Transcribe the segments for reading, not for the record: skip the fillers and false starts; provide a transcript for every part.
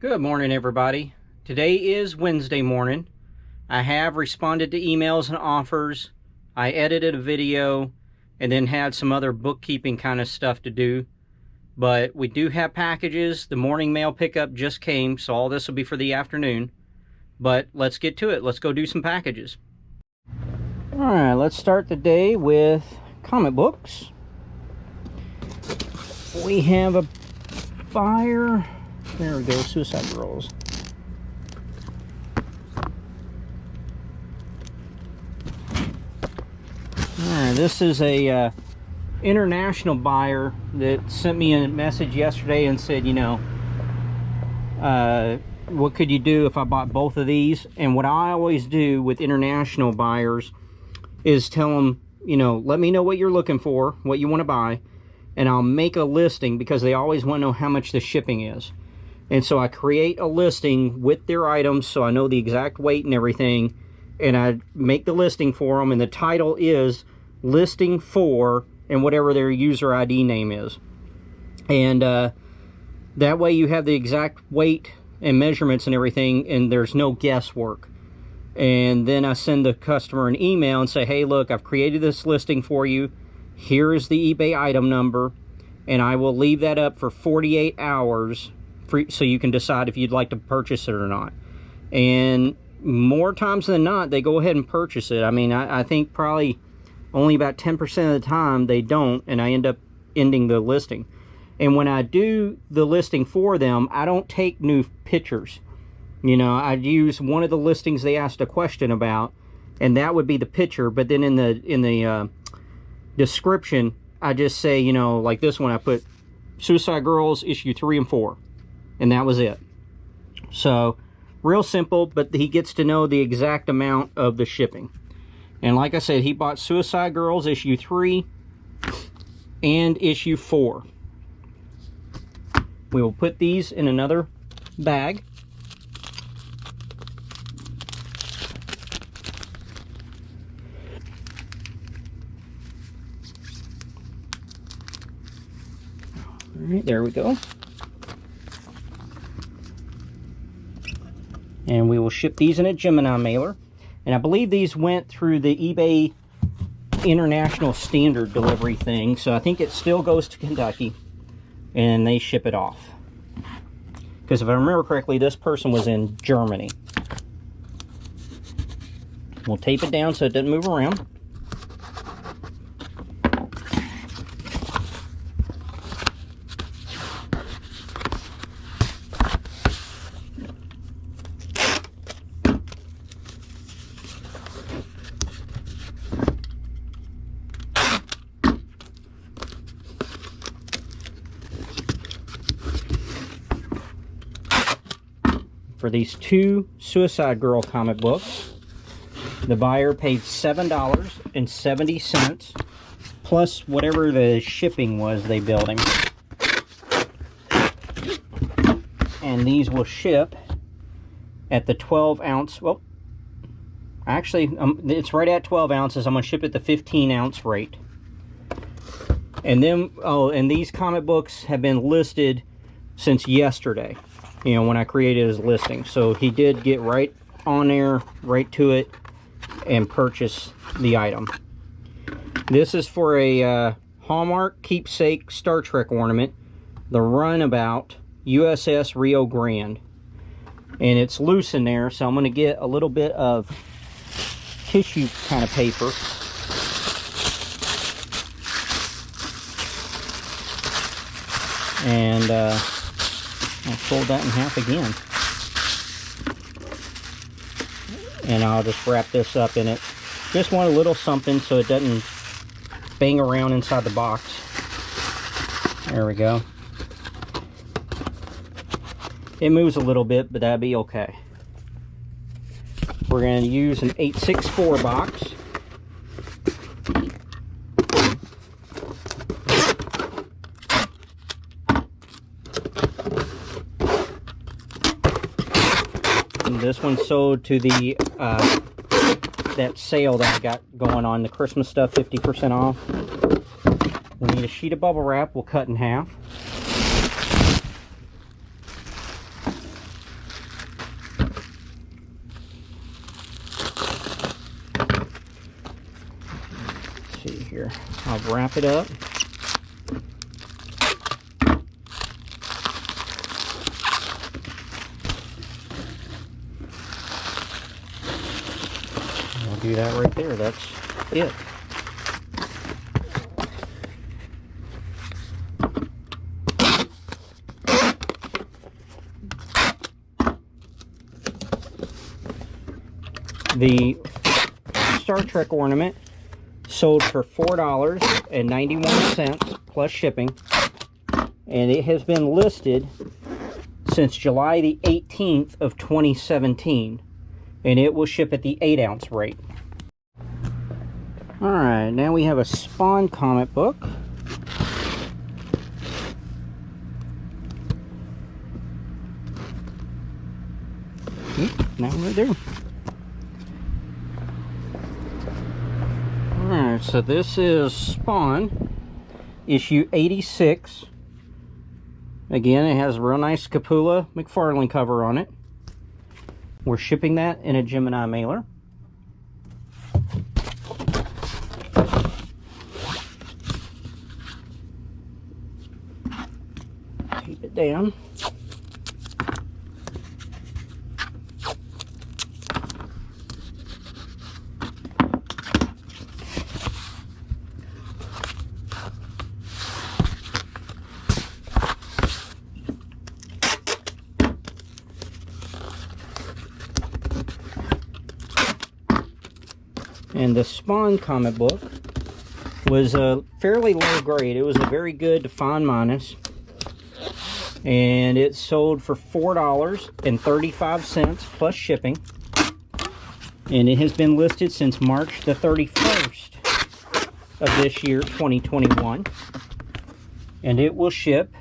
Good morning, everybody. Today is Wednesday morning. I have responded to emails and offers. I edited a video and then had some other bookkeeping kind of stuff to do. But we do have packages. The morning mail pickup just came, so all this will be for the afternoon. But let's get to it. Let's go do some packages. All right, let's start the day with comic books. We have a buyer. There we go, Suicide Girls. Alright, this is a international buyer that sent me a message yesterday and said, you know, what could you do if I bought both of these? And what I always do with international buyers is tell them, you know, let me know what you're looking for, what you want to buy, and I'll make a listing because they always want to know how much the shipping is. And so I create a listing with their items so I know the exact weight and everything. And I make the listing for them. And the title is listing for and whatever their user ID name is. And that way you have the exact weight and measurements and everything. And there's no guesswork. And then I send the customer an email and say, hey, look, I've created this listing for you. Here is the eBay item number. And I will leave that up for 48 hours. So you can decide if you'd like to purchase it or not. And more times than not, they go ahead and purchase it. I mean, I think probably only about 10% of the time they don't, and I end up ending the listing. And when I do the listing for them, I don't take new pictures. You know, I use one of the listings they asked a question about, and that would be the picture. But then in the description, I just say, you know, like this one, I put Suicide Girls issue 3 and 4. And that was it. So, real simple, but he gets to know the exact amount of the shipping. And like I said, he bought Suicide Girls issue 3 and issue 4. We will put these in another bag. All right, there we go. And we will ship these in a Gemini mailer. And I believe these went through the eBay International Standard delivery thing. So I think it still goes to Kentucky. And they ship it off. Because if I remember correctly, this person was in Germany. We'll tape it down so it doesn't move around. For these 2 Suicide Girl comic books, the buyer paid $7.70 plus whatever the shipping was they billed him. And these will ship at the 12 ounce. Well, actually, it's right at 12 ounces. I'm going to ship at the 15 ounce rate. And then, oh, and these comic books have been listed since yesterday. You know, when I created his listing. So he did get right on there, right to it, and purchase the item. This is for a Hallmark keepsake Star Trek ornament, the Runabout USS Rio Grande. And it's loose in there, so I'm going to get a little bit of tissue kind of paper. And I'll fold that in half again. And I'll just wrap this up in it. Just want a little something so it doesn't bang around inside the box. There we go. It moves a little bit, but that'll be okay. We're going to use an 864 box. And this one sold to the that sale that I got going on, the Christmas stuff, 50% off. We need a sheet of bubble wrap we'll cut in half. I'll wrap it up. I'll do that right there. That's it. The Star Trek ornament sold for $4.91 plus shipping, and it has been listed since July the 18th of 2017, and it will ship at the 8-ounce rate. Alright, now we have a Spawn comic book. Now right there. Alright, so this is Spawn, issue 86. Again, it has a real nice Capula McFarlane cover on it. We're shipping that in a Gemini mailer. Tape it down. And the Spawn comic book was a fairly low grade. It was a very good fine minus. And it sold for $4.35 plus shipping. And it has been listed since March the 31st of this year, 2021. And it will ship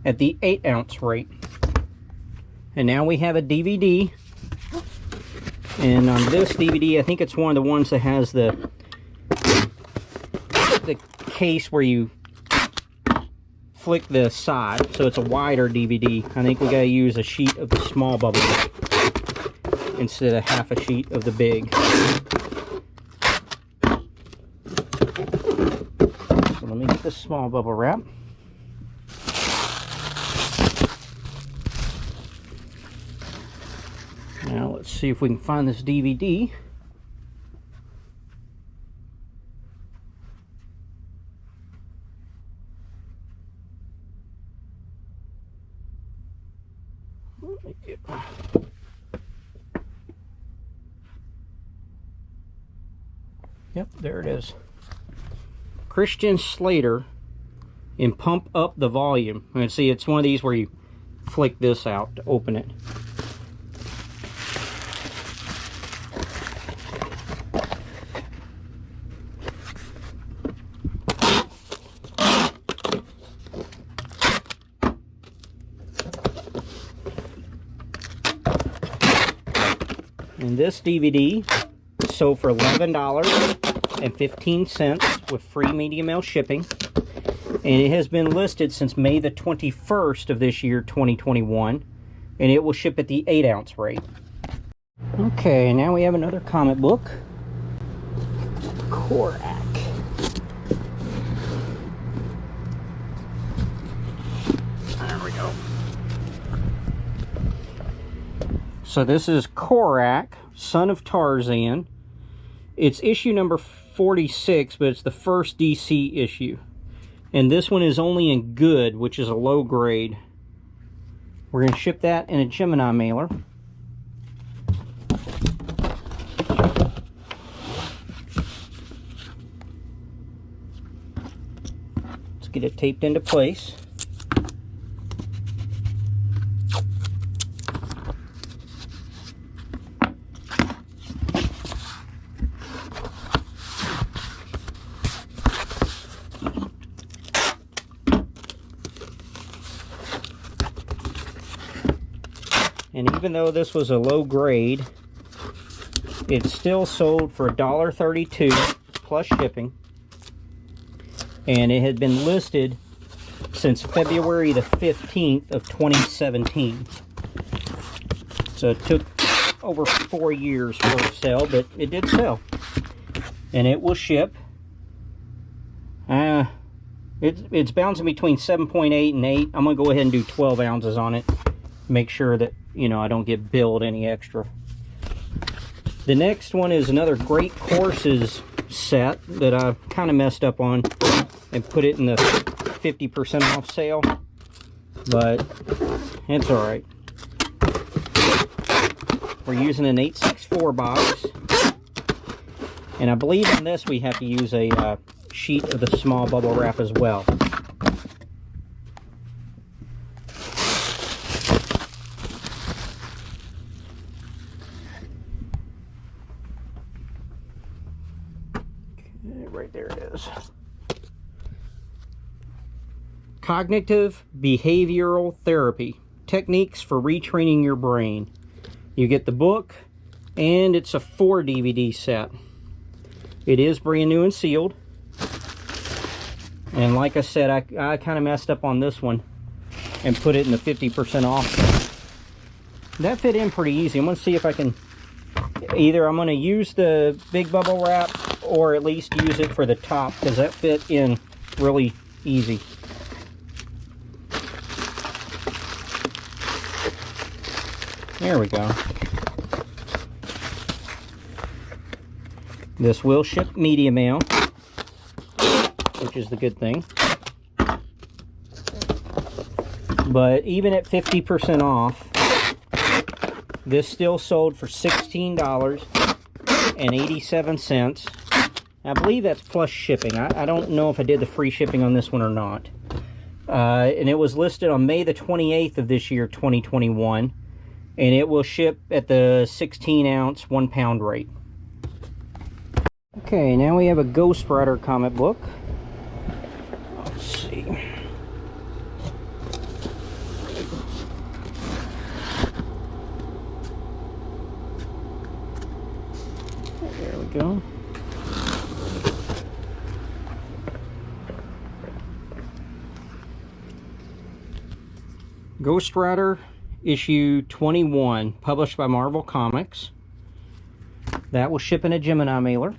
at the 8-ounce rate. And now we have a DVD. And on this DVD, I think it's one of the ones that has the case where you flick the side, so it's a wider DVD. I think we gotta use a sheet of the small bubble instead of half a sheet of the big. So let me get the small bubble wrap. Now let's see if we can find this DVD. Yep, there it is. Christian Slater in Pump Up the Volume. You can see it's one of these where you flick this out to open it. And this DVD sold for $11.15 with free media mail shipping. And it has been listed since May the 21st of this year, 2021. And it will ship at the 8-ounce rate. Okay, now we have another comic book. Korak. There we go. So this is Korak, Son of Tarzan. It's issue number 46, but it's the first DC issue. And this one is only in good, which is a low grade. We're going to ship that in a Gemini mailer. Let's get it taped into place. And even though this was a low grade, it still sold for $1.32 plus shipping. And it had been listed since February the 15th of 2017. So it took over 4 years for it to sell, but it did sell. And it will ship It's bouncing between 7.8 and 8. I'm going to go ahead and do 12 ounces on it. Make sure that, you know, I don't get billed any extra. The next one is another Great Courses set that I kind of messed up on and put it in the 50% off sale. But it's alright. We're using an 864 box. And I believe on this we have to use a sheet of the small bubble wrap as well. Okay, right there it is. Cognitive Behavioral Therapy, Techniques for Retraining Your Brain. You get the book, and it's a 4 DVD set. It is brand new and sealed. And like I said, I kind of messed up on this one and put it in the 50% off. That fit in pretty easy. I'm going to see if I can, either I'm going to use the big bubble wrap or at least use it for the top, because that fit in really easy. There we go. This will ship medium mail, which is the good thing. But even at 50% off, this still sold for $16.87. I believe that's plus shipping. I don't know if I did the free shipping on this one or not. And it was listed on May the 28th of this year, 2021. And it will ship at the 16-ounce, 1-pound rate. Okay, now we have a Ghost Rider comic book. Let's see. There we go. Ghost Rider issue 21, published by Marvel Comics. That will ship in a Gemini mailer.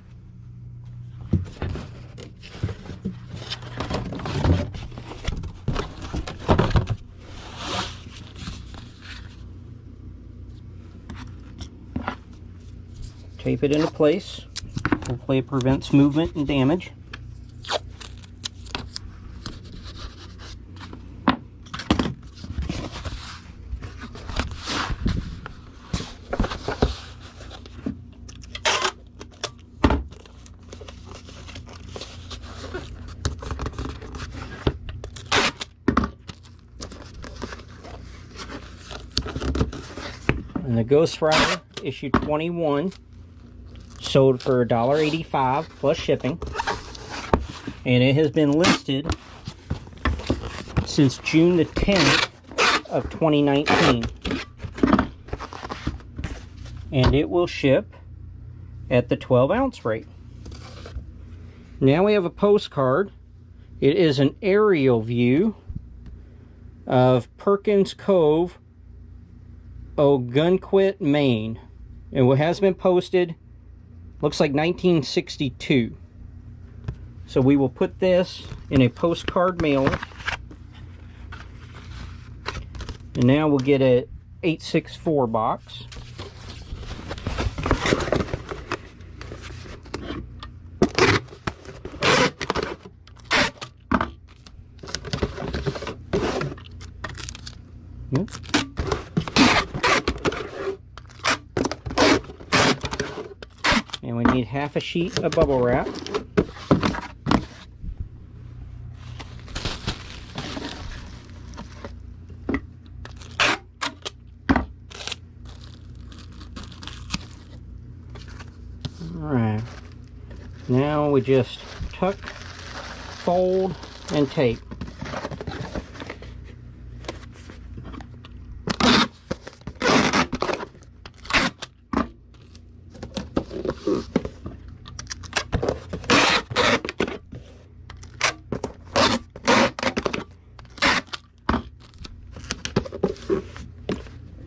Tape it into place. Hopefully it prevents movement and damage. And the Ghost Rider issue 21 sold for $1.85 plus shipping, and it has been listed since June the 10th of 2019, and it will ship at the 12-ounce rate. Now we have a postcard. It is an aerial view of Perkins Cove, Ogunquit, Maine. It has been posted, looks like 1962. So we will put this in a postcard mailer. And now we'll get a 864 box. Yep. And we need half a sheet of bubble wrap. Alright. Now we just tuck, fold, and tape.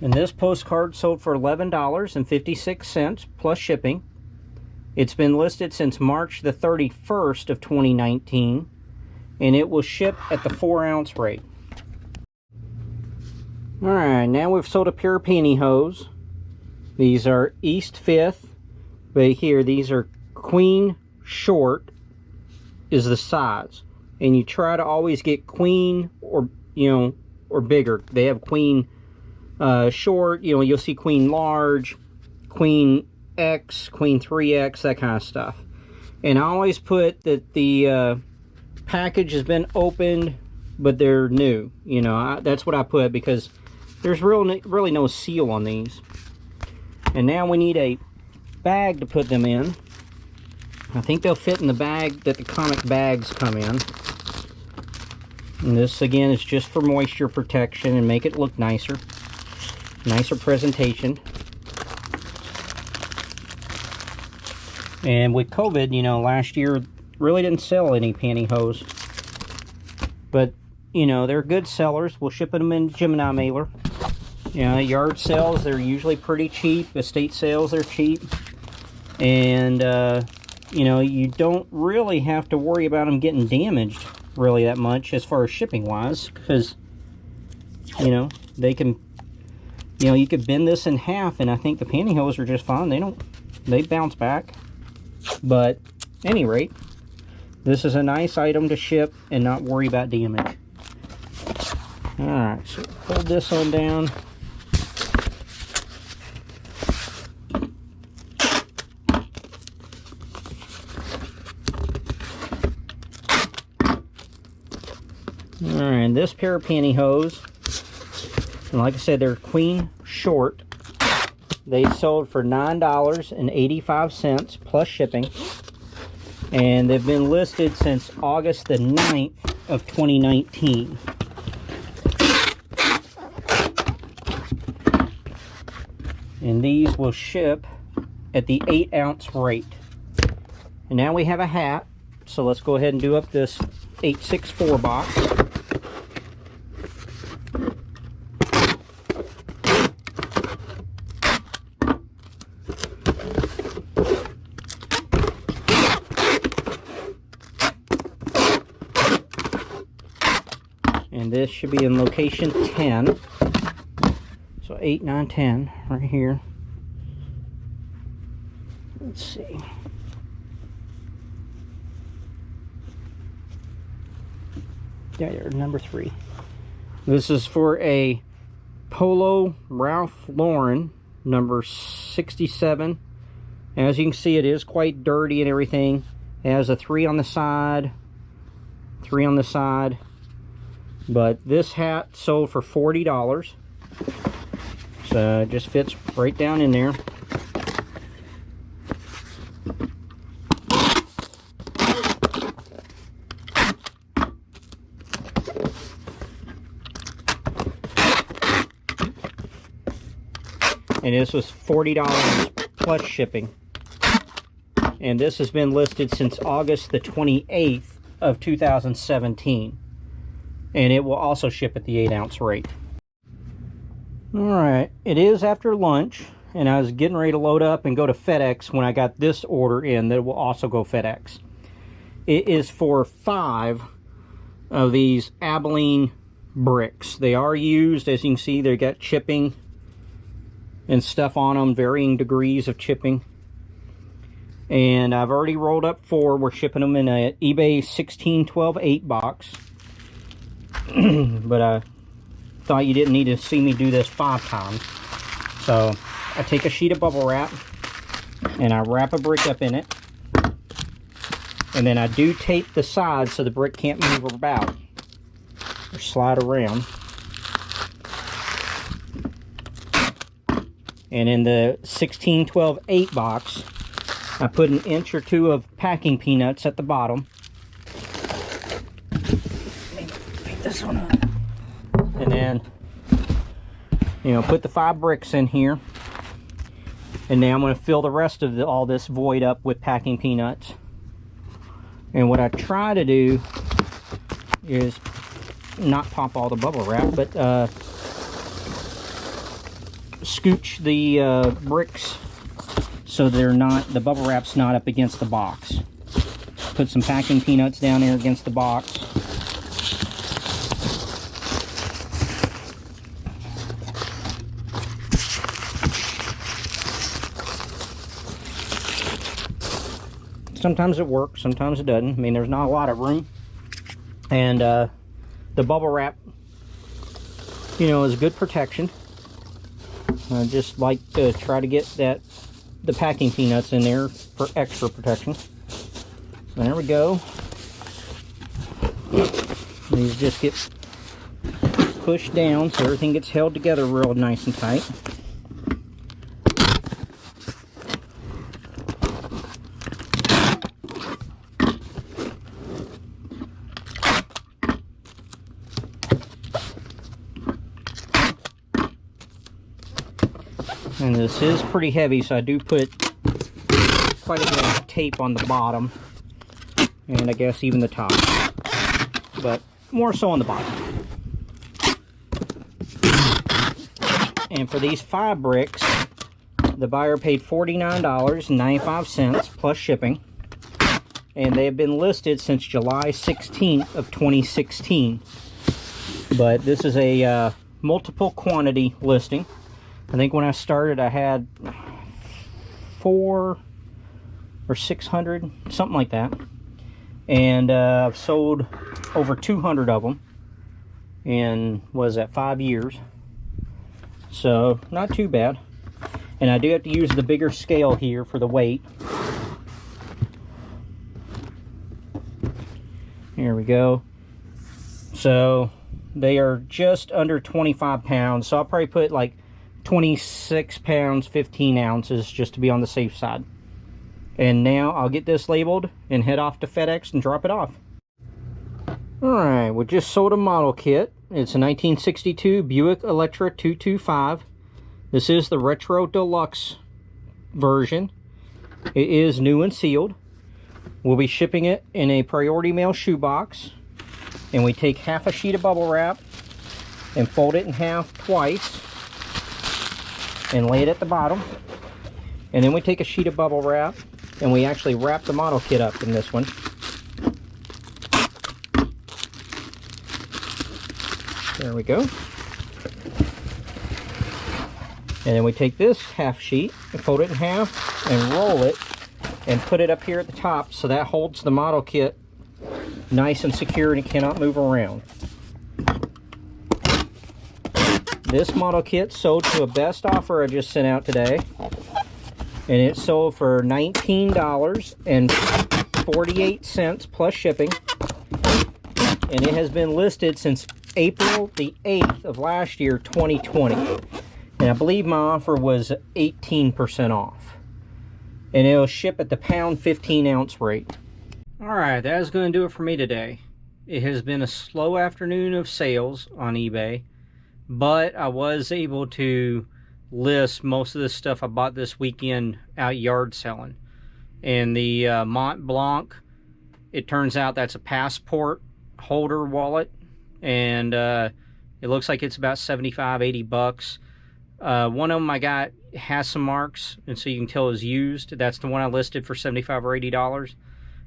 And this postcard sold for $11.56 plus shipping. It's been listed since March the 31st of 2019, and it will ship at the 4-ounce rate. Alright, now we've sold a pair of pantyhose. These are East 5th, but here these are queen short is the size. And you try to always get queen or, you know, or bigger. They have queen short, you know, you'll see queen large, queen X, queen 3X, that kind of stuff. And I always put that the package has been opened, but they're new. You know, that's what I put because there's really no seal on these. And now we need a bag to put them in. I think they'll fit in the bag that the comic bags come in. And this again is just for moisture protection and make it look nicer. Nicer presentation. And with COVID, you know, last year really didn't sell any pantyhose. But, you know, they're good sellers. We'll ship them in Gemini mailer. You know, yard sales, they're usually pretty cheap. Estate sales, they're cheap. And, you know, you don't really have to worry about them getting damaged really that much as far as shipping wise. Because, you know, they can, you know, you could bend this in half and I think the pantyhose are just fine. They bounce back. But, at any rate, this is a nice item to ship and not worry about damage. Alright, so hold this on down. Alright, this pair of pantyhose, and like I said, they're queen short. They sold for $9.85 plus shipping. And they've been listed since August the 9th of 2019. And these will ship at the 8-ounce rate. And now we have a hat. So let's go ahead and do up this 864 box. And this should be in location 10. So 8, 9, 10 right here. Let's see. There, number 3. This is for a Polo Ralph Lauren, number 67. As you can see, it is quite dirty and everything. It has a 3 on the side, 3 on the side. But this hat sold for $40. So it just fits right down in there. And this was $40 plus shipping. And this has been listed since August the 28th of 2017. And it will also ship at the 8-ounce rate. Alright, it is after lunch, and I was getting ready to load up and go to FedEx when I got this order in that will also go FedEx. It is for 5 of these Abilene bricks. They are used, as you can see, they got chipping and stuff on them, varying degrees of chipping. And I've already rolled up 4. We're shipping them in a eBay 16-12-8 box. But I thought you didn't need to see me do this 5 times. So I take a sheet of bubble wrap and I wrap a brick up in it. And then I do tape the sides so the brick can't move about or slide around. And in the 16-12-8 box, I put an inch or 2 of packing peanuts at the bottom. This one up. And then, you know, put the 5 bricks in here. And now I'm going to fill the rest of all this void up with packing peanuts. And what I try to do is not pop all the bubble wrap, but scooch the bricks so they're not, the bubble wrap's not up against the box. Put some packing peanuts down there against the box. sometimes it works, sometimes it doesn't. I mean, there's not a lot of room. And the bubble wrap, you know, is good protection. I just like to try to get the packing peanuts in there for extra protection. So there we go. These just get pushed down so everything gets held together real nice and tight. And this is pretty heavy, so I do put quite a bit of tape on the bottom, and I guess even the top, but more so on the bottom. And for these 5 bricks, the buyer paid $49.95 plus shipping, and they have been listed since July 16th of 2016. But this is a multiple quantity listing. I think when I started, I had 400 or 600, something like that. And I've sold over 200 of them in, what is that, 5 years. So, not too bad. And I do have to use the bigger scale here for the weight. Here we go. So, they are just under 25 pounds. So, I'll probably put like 26 pounds, 15 ounces, just to be on the safe side. And now I'll get this labeled and head off to FedEx and drop it off. Alright, we just sold a model kit. It's a 1962 Buick Electra 225. This is the Retro Deluxe version. It is new and sealed. We'll be shipping it in a priority mail shoebox. And we take half a sheet of bubble wrap and fold it in half twice and lay it at the bottom. And then we take a sheet of bubble wrap and we actually wrap the model kit up in this one. There we go. And then we take this half sheet and fold it in half and roll it and put it up here at the top, so that holds the model kit nice and secure and it cannot move around. This model kit sold to a best offer I just sent out today, and it sold for $19.48 plus shipping, and it has been listed since April the 8th of last year, 2020, and I believe my offer was 18% off, and it'll ship at the pound 15 ounce rate. Alright, that is going to do it for me today. It has been a slow afternoon of sales on eBay, but I was able to list most of the stuff I bought this weekend out yard selling. And the Mont Blanc, it turns out that's a passport holder wallet, and it looks like it's about 75, 80 bucks. One of them I got has some marks, and so you can tell it's used. That's the one I listed for $75 or $80.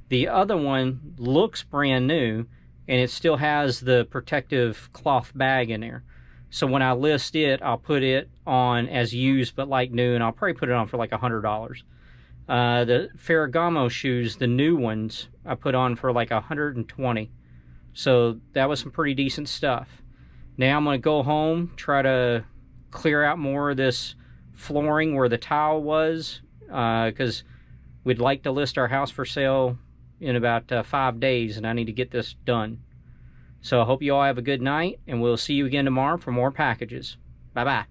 The other one looks brand new, and it still has the protective cloth bag in there. So when I list it, I'll put it on as used but like new, and I'll probably put it on for like $100. The Ferragamo shoes, the new ones, I put on for like $120. So that was some pretty decent stuff. Now I'm going to go home, try to clear out more of this flooring where the tile was, because we'd like to list our house for sale in about 5 days, and I need to get this done. So I hope you all have a good night, and we'll see you again tomorrow for more packages. Bye-bye.